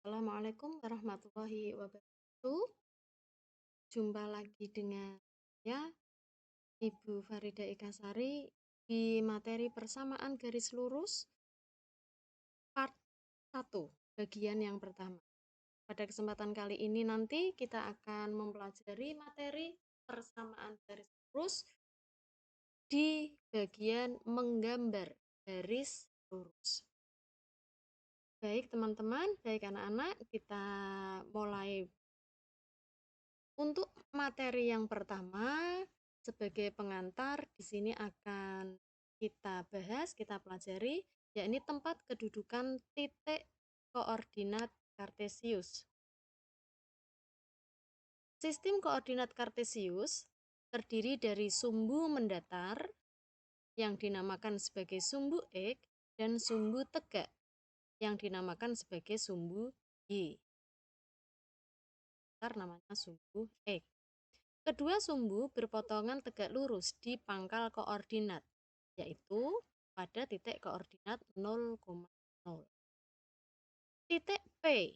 Assalamualaikum warahmatullahi wabarakatuh. Jumpa lagi dengan ya, Ibu Farida Ekasari di materi persamaan garis lurus part 1, bagian yang pertama. Pada kesempatan kali ini nanti kita akan mempelajari materi persamaan garis lurus di bagian menggambar garis lurus. Baik teman-teman, baik anak-anak, kita mulai. Untuk materi yang pertama, sebagai pengantar, di sini akan kita bahas, kita pelajari, yakni tempat kedudukan titik koordinat Kartesius. Sistem koordinat Kartesius terdiri dari sumbu mendatar yang dinamakan sebagai sumbu X dan sumbu tegak yang dinamakan sebagai sumbu Y. Namanya sumbu X. Kedua sumbu berpotongan tegak lurus di pangkal koordinat, yaitu pada titik koordinat 0,0. Titik P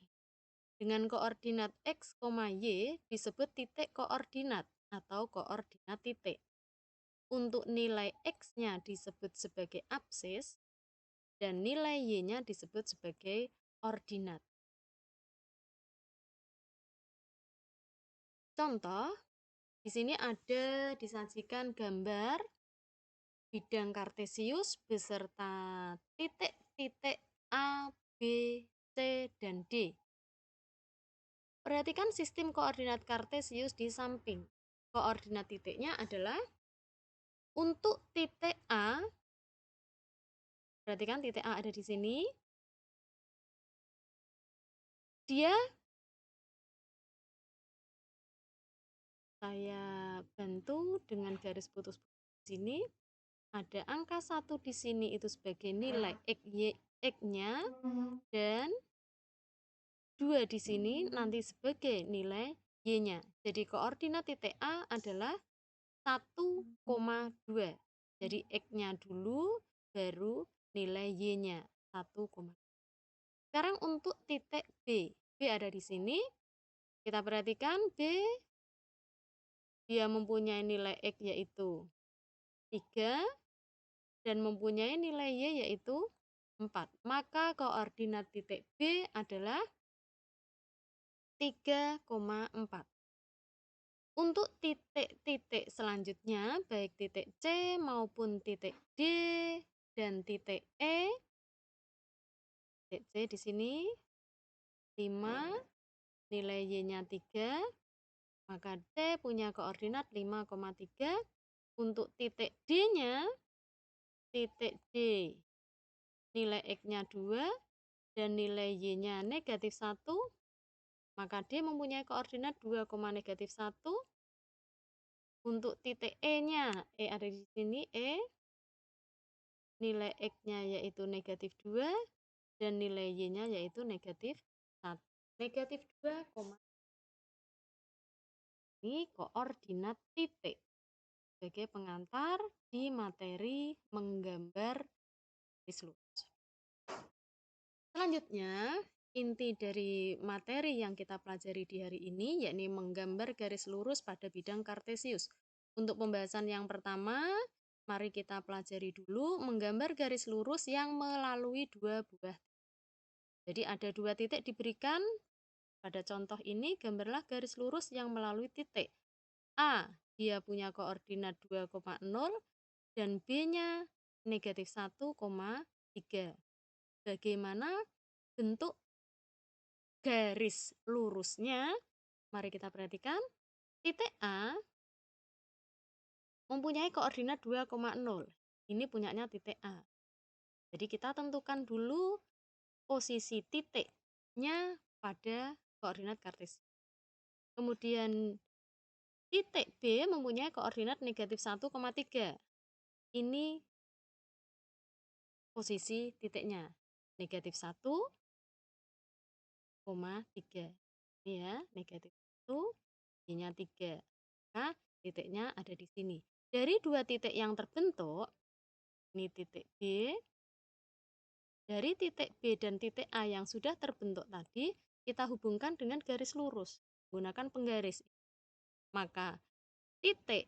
dengan koordinat X, Y disebut titik koordinat atau koordinat titik. Untuk nilai X-nya disebut sebagai absis dan nilai Y-nya disebut sebagai ordinat. Contoh, di sini ada disajikan gambar bidang Kartesius beserta titik-titik A, B, C, dan D. Perhatikan sistem koordinat Kartesius di samping. Koordinat titiknya adalah untuk titik A, perhatikan titik A ada di sini. Dia, saya bantu dengan garis putus di sini. Ada angka 1 di sini itu sebagai nilai X-nya dan 2 di sini nanti sebagai nilai Y-nya. Jadi koordinat titik A adalah 1,2. Jadi X-nya dulu baru nilai Y-nya 1,2. Sekarang untuk titik B. B ada di sini. Kita perhatikan B, dia mempunyai nilai X yaitu 3 dan mempunyai nilai Y yaitu 4. Maka koordinat titik B adalah 3,4. Untuk titik-titik selanjutnya, baik titik C maupun titik D dan titik E. Titik C di sini 5, nilai Y-nya 3, maka D punya koordinat 5,3. Untuk titik D-nya, titik D, nilai X-nya 2 dan nilai Y-nya negatif 1, maka D mempunyai koordinat 2,-1. Untuk titik E-nya, E ada di sini, E, nilai X-nya yaitu negatif 2 dan nilai Y-nya yaitu negatif 1. Negatif 2, ini koordinat titik sebagai pengantar di materi menggambar garis lurus. Selanjutnya, inti dari materi yang kita pelajari di hari ini yakni menggambar garis lurus pada bidang Kartesius. Untuk pembahasan yang pertama, mari kita pelajari dulu menggambar garis lurus yang melalui dua buah. Jadi ada dua titik diberikan. Pada contoh ini, gambarlah garis lurus yang melalui titik A, dia punya koordinat 2,0 dan B-nya negatif 1,3. Bagaimana bentuk garis lurusnya? Mari kita perhatikan. Titik A mempunyai koordinat 2,0. Ini punyanya titik A. Jadi kita tentukan dulu posisi titiknya pada koordinat kartesius. Kemudian titik B mempunyai koordinat negatif 1,3. Ini posisi titiknya. Negatif 1,3. Ini ya, negatif 1, Y-nya 3. Maka titiknya ada di sini. Dari dua titik yang terbentuk, ini titik B, dari titik B dan titik A yang sudah terbentuk tadi, kita hubungkan dengan garis lurus menggunakan penggaris. Maka titik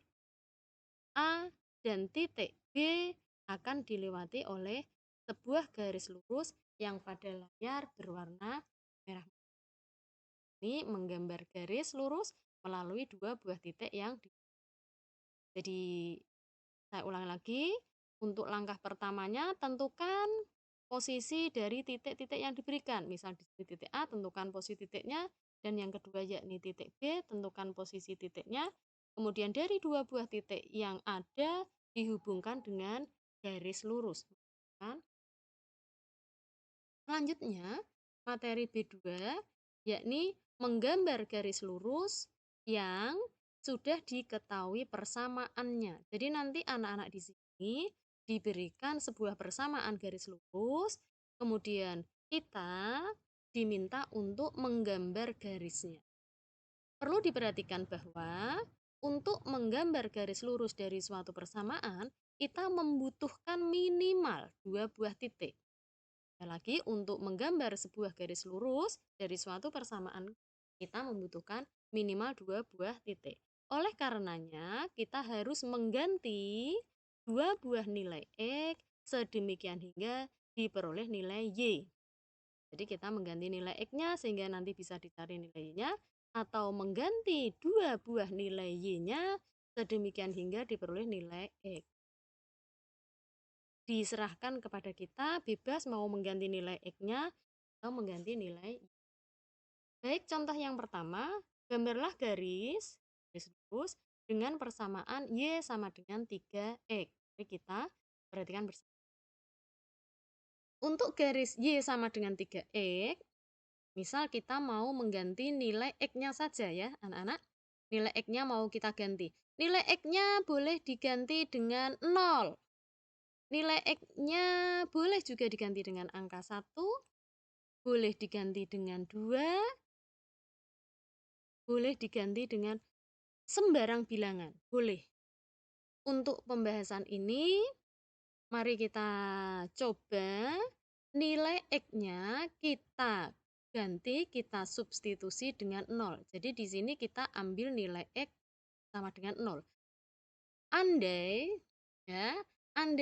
A dan titik B akan dilewati oleh sebuah garis lurus yang pada layar berwarna merah. Ini menggambar garis lurus melalui dua buah titik yang jadi saya ulangi lagi. Untuk langkah pertamanya tentukan posisi dari titik-titik yang diberikan. Misal di titik A tentukan posisi titiknya, dan yang kedua yakni titik B tentukan posisi titiknya. Kemudian dari dua buah titik yang ada dihubungkan dengan garis lurus. Selanjutnya, materi B2 yakni menggambar garis lurus yang sudah diketahui persamaannya. Jadi nanti anak-anak di sini diberikan sebuah persamaan garis lurus, kemudian kita diminta untuk menggambar garisnya. Perlu diperhatikan bahwa untuk menggambar garis lurus dari suatu persamaan, kita membutuhkan minimal dua buah titik. Lagi untuk menggambar sebuah garis lurus dari suatu persamaan, kita membutuhkan minimal dua buah titik. Oleh karenanya, kita harus mengganti dua buah nilai X sedemikian hingga diperoleh nilai Y. Jadi kita mengganti nilai X-nya sehingga nanti bisa dicari nilai Y-nya, atau mengganti dua buah nilai Y-nya sedemikian hingga diperoleh nilai X. Diserahkan kepada kita, bebas mau mengganti nilai X-nya atau mengganti nilai Y. Baik, contoh yang pertama, gambarlah garis lurus dengan persamaan Y sama dengan 3X. Jadi kita perhatikan bersama. Untuk garis Y sama dengan 3X, misal kita mau mengganti nilai X-nya saja ya anak-anak. Nilai X-nya mau kita ganti. Nilai X-nya boleh diganti dengan 0. Nilai X-nya boleh juga diganti dengan angka 1, boleh diganti dengan 2, boleh diganti dengan sembarang bilangan, boleh. Untuk pembahasan ini, mari kita coba nilai X-nya kita ganti, kita substitusi dengan 0. Jadi di sini kita ambil nilai X sama dengan 0. Andai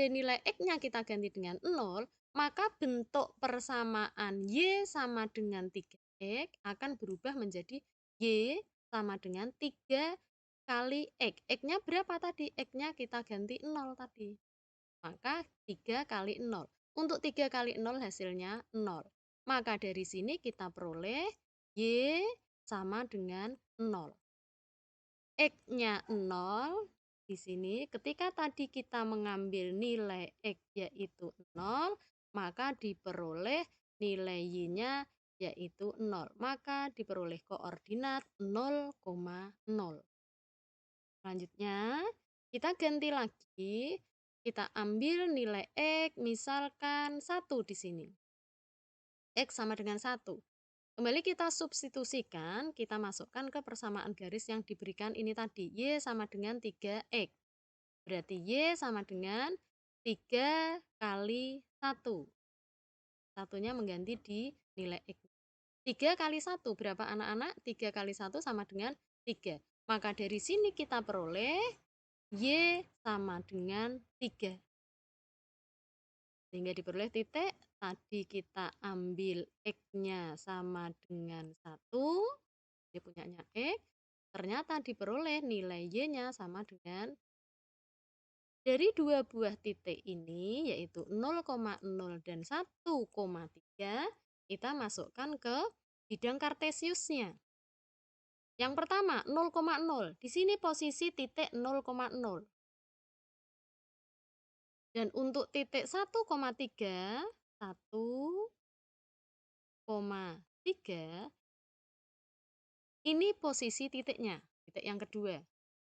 nilai X-nya kita ganti dengan 0, maka bentuk persamaan Y sama dengan 3X akan berubah menjadi Y sama dengan 3 kali X. X-nya berapa tadi? X-nya kita ganti 0 tadi. Maka 3 kali 0. Untuk 3 kali 0 hasilnya 0. Maka dari sini kita peroleh Y sama dengan 0. X-nya 0. Di sini ketika tadi kita mengambil nilai X yaitu 0, maka diperoleh nilai Y-nya yaitu 0. Maka diperoleh koordinat 0,0. Selanjutnya, kita ganti lagi. Kita ambil nilai X, misalkan 1 di sini. X sama dengan 1. Kembali kita substitusikan, kita masukkan ke persamaan garis yang diberikan ini tadi. Y sama dengan 3X. Berarti Y sama dengan 3 kali 1. Satunya mengganti di nilai X. 3 kali 1 berapa anak-anak? 3 kali 1 sama dengan 3. Maka dari sini kita peroleh Y sama dengan 3. Sehingga diperoleh titik, tadi kita ambil X-nya sama dengan 1, dia punyanya X, ternyata diperoleh nilai Y-nya sama dengan, dari dua buah titik ini yaitu 0,0 dan 1,3, kita masukkan ke bidang kartesiusnya. Yang pertama 0,0, di sini posisi titik 0,0. Dan untuk titik 1,3, ini posisi titiknya, titik yang kedua.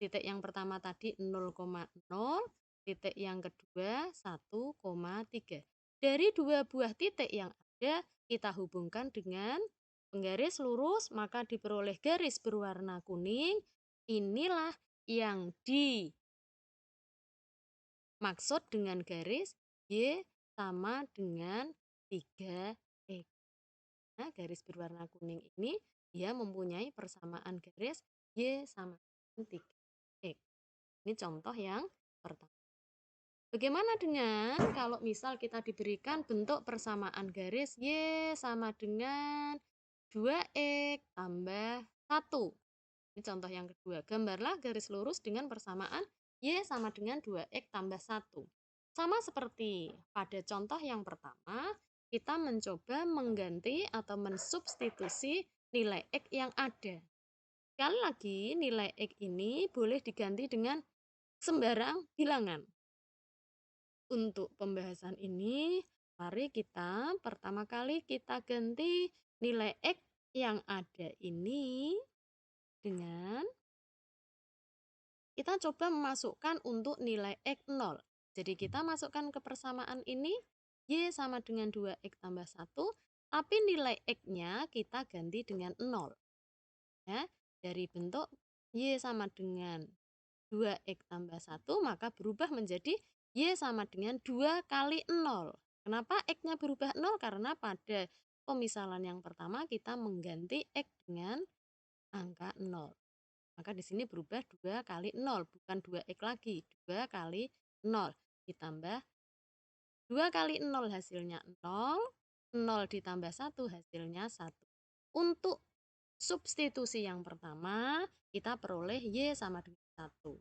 Titik yang pertama tadi 0,0, titik yang kedua 1,3. Dari dua buah titik yang ada, kita hubungkan dengan penggaris lurus, maka diperoleh garis berwarna kuning. Inilah yang dimaksud dengan garis Y sama dengan 3X. garis berwarna kuning ini dia mempunyai persamaan garis Y sama dengan 3X. Ini contoh yang pertama. Bagaimana dengan kalau misal kita diberikan bentuk persamaan garis Y sama dengan 2X tambah 1. Ini contoh yang kedua. Gambarlah garis lurus dengan persamaan Y sama dengan 2X tambah 1. Sama seperti pada contoh yang pertama, kita mencoba mengganti atau mensubstitusi nilai X yang ada. Sekali lagi, nilai X ini boleh diganti dengan sembarang bilangan. Untuk pembahasan ini, mari kita pertama kali kita ganti nilai X yang ada ini dengan kita coba memasukkan untuk nilai X 0. Jadi kita masukkan ke persamaan ini, Y sama dengan 2X tambah 1, tapi nilai X-nya kita ganti dengan 0. Ya, dari bentuk Y sama dengan 2X tambah 1, maka berubah menjadi Y sama dengan 2 kali 0. Kenapa X-nya berubah 0? Karena pada pemisalan yang pertama kita mengganti X dengan angka 0. Maka di sini berubah 2 kali 0, bukan 2X lagi. 2 kali 0 ditambah 2 kali 0 hasilnya 0, 0 ditambah 1 hasilnya 1. Untuk substitusi yang pertama, kita peroleh Y sama dengan 1.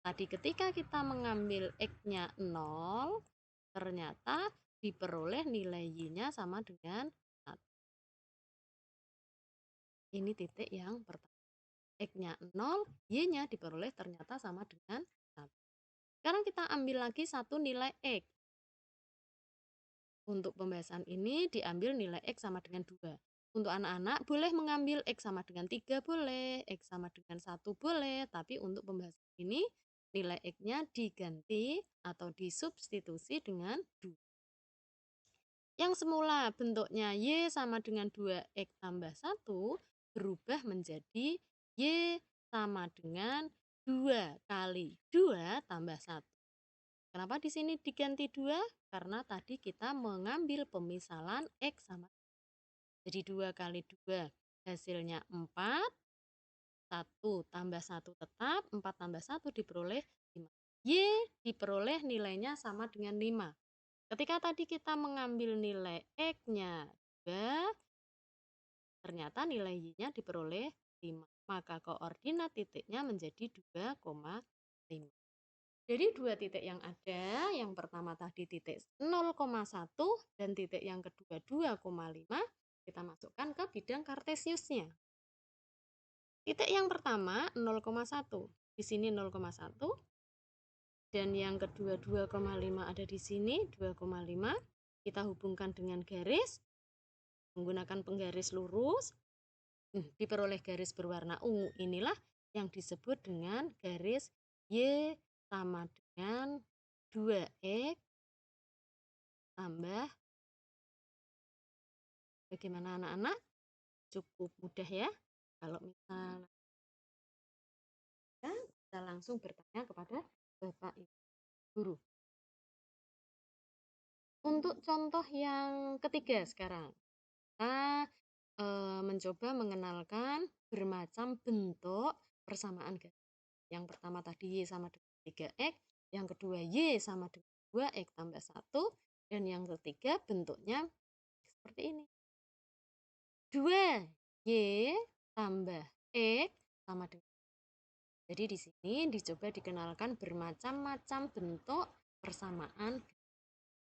Tadi ketika kita mengambil X-nya 0, ternyata diperoleh nilai Y-nya sama dengan 1. Ini titik yang pertama. X-nya 0, Y-nya diperoleh ternyata sama dengan 1. Sekarang kita ambil lagi satu nilai X. Untuk pembahasan ini diambil nilai X sama dengan 2. Untuk anak-anak boleh mengambil X sama dengan 3 boleh, X sama dengan 1 boleh, tapi untuk pembahasan ini nilai X-nya diganti atau disubstitusi dengan 2. Yang semula bentuknya Y sama dengan 2X tambah 1 berubah menjadi Y sama dengan 2 kali 2 tambah 1. Kenapa di sini diganti 2? Karena tadi kita mengambil pemisalan X sama. Jadi 2 kali 2 hasilnya 4. 1 tambah 1 tetap, 4 tambah 1 diperoleh 5. Y diperoleh nilainya sama dengan 5. Ketika tadi kita mengambil nilai X-nya 2, ternyata nilai Y-nya diperoleh 5. Maka koordinat titiknya menjadi 2,5. Dari dua titik yang ada, yang pertama tadi titik 0,1 dan titik yang kedua 2,5, kita masukkan ke bidang kartesiusnya. Titik yang pertama 0,1, di sini 0,1, dan yang kedua 2,5 ada di sini 2,5. Kita hubungkan dengan garis menggunakan penggaris lurus. Diperoleh garis berwarna ungu. Inilah yang disebut dengan garis Y sama dengan 2X tambah. Bagaimana anak-anak? Cukup mudah ya. Kalau misalnya kita langsung bertanya kepada Bapak Ibu guru. Untuk contoh yang ketiga sekarang, kita mencoba mengenalkan bermacam bentuk persamaan garis. Yang pertama tadi Y sama dengan 3X, yang kedua Y sama dengan 2X tambah 1, dan yang ketiga bentuknya seperti ini. 2Y tambah X sama dengan. Jadi di sini dicoba dikenalkan bermacam-macam bentuk persamaan.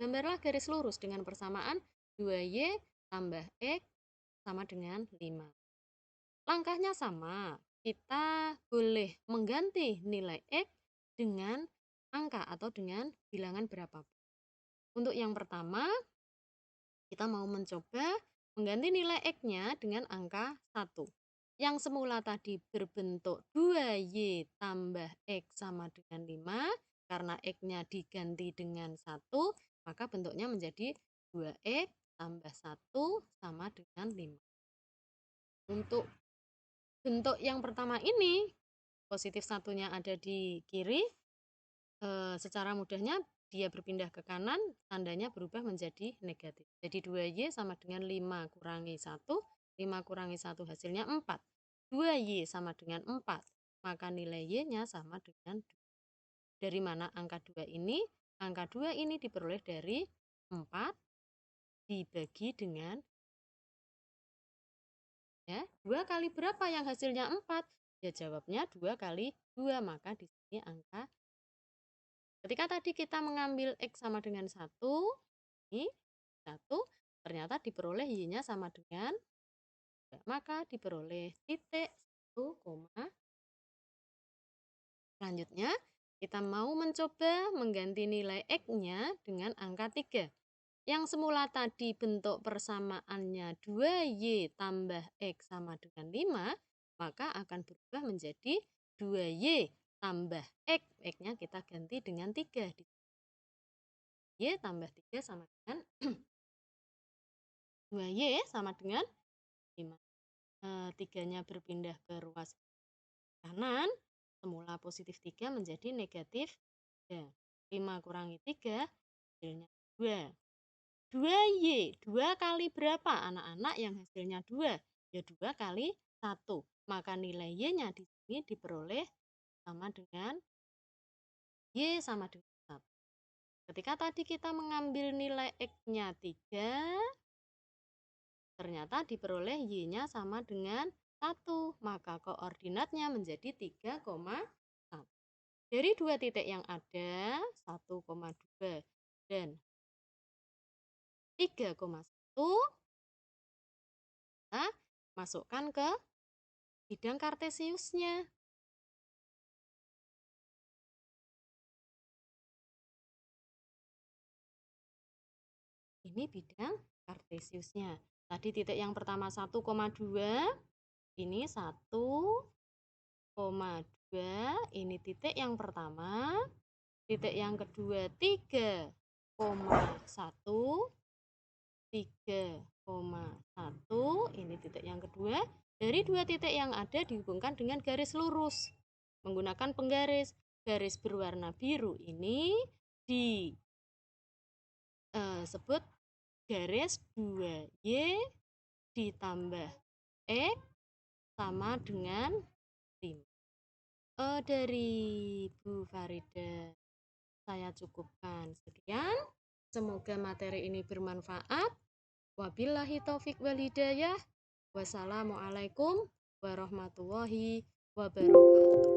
Gambarlah garis lurus dengan persamaan 2Y tambah X sama dengan 5. Langkahnya sama, kita boleh mengganti nilai X dengan angka atau dengan bilangan berapapun. Untuk yang pertama, kita mau mencoba mengganti nilai X-nya dengan angka 1. Yang semula tadi berbentuk 2Y tambah X sama dengan 5, karena X-nya diganti dengan 1, maka bentuknya menjadi 2X tambah 1 sama dengan 5. Untuk bentuk yang pertama ini, positif satunya ada di kiri, secara mudahnya dia berpindah ke kanan, tandanya berubah menjadi negatif. Jadi 2Y sama dengan 5 kurangi 1, 5 kurangi 1 hasilnya 4. 2Y sama dengan 4, maka nilai Y-nya sama dengan 2. Dari mana angka 2 ini? Angka 2 ini diperoleh dari 4 dibagi dengan, ya, 2 kali berapa yang hasilnya 4? Ya jawabnya 2 kali 2, maka di sini angka. Ketika tadi kita mengambil X sama dengan 1, ini 1, ternyata diperoleh Y-nya sama dengan 2, maka diperoleh titik 1, selanjutnya kita mau mencoba mengganti nilai X-nya dengan angka 3. Yang semula tadi bentuk persamaannya 2Y tambah X sama dengan 5, maka akan berubah menjadi 2Y tambah X. X-nya kita ganti dengan 3. Y tambah 3 sama dengan 2Y sama dengan 5. 3-nya berpindah ke ruas kanan, semula positif 3 menjadi negatif 3. 5 kurangi 3, hasilnya 2. 2Y, 2 kali berapa anak-anak yang hasilnya 2? Ya 2 kali 1. Maka nilai Y-nya di sini diperoleh sama dengan Y sama dengan 1. Ketika tadi kita mengambil nilai X-nya 3, ternyata diperoleh Y-nya sama dengan 1. Maka koordinatnya menjadi 3,1. Dari dua titik yang ada, 1,2 dan 3,1, kita masukkan ke bidang kartesiusnya. Ini bidang kartesiusnya. Tadi titik yang pertama 1,2, ini 1,2, ini titik yang pertama. Titik yang kedua 3,1, 3,1, ini titik yang kedua. Dari dua titik yang ada dihubungkan dengan garis lurus. Menggunakan penggaris. Garis berwarna biru ini disebut garis 2Y ditambah X sama dengan 5. Dari Bu Farida saya cukupkan sekian. Semoga materi ini bermanfaat. Wabillahi taufik wal hidayah. Wassalamualaikum warahmatullahi wabarakatuh.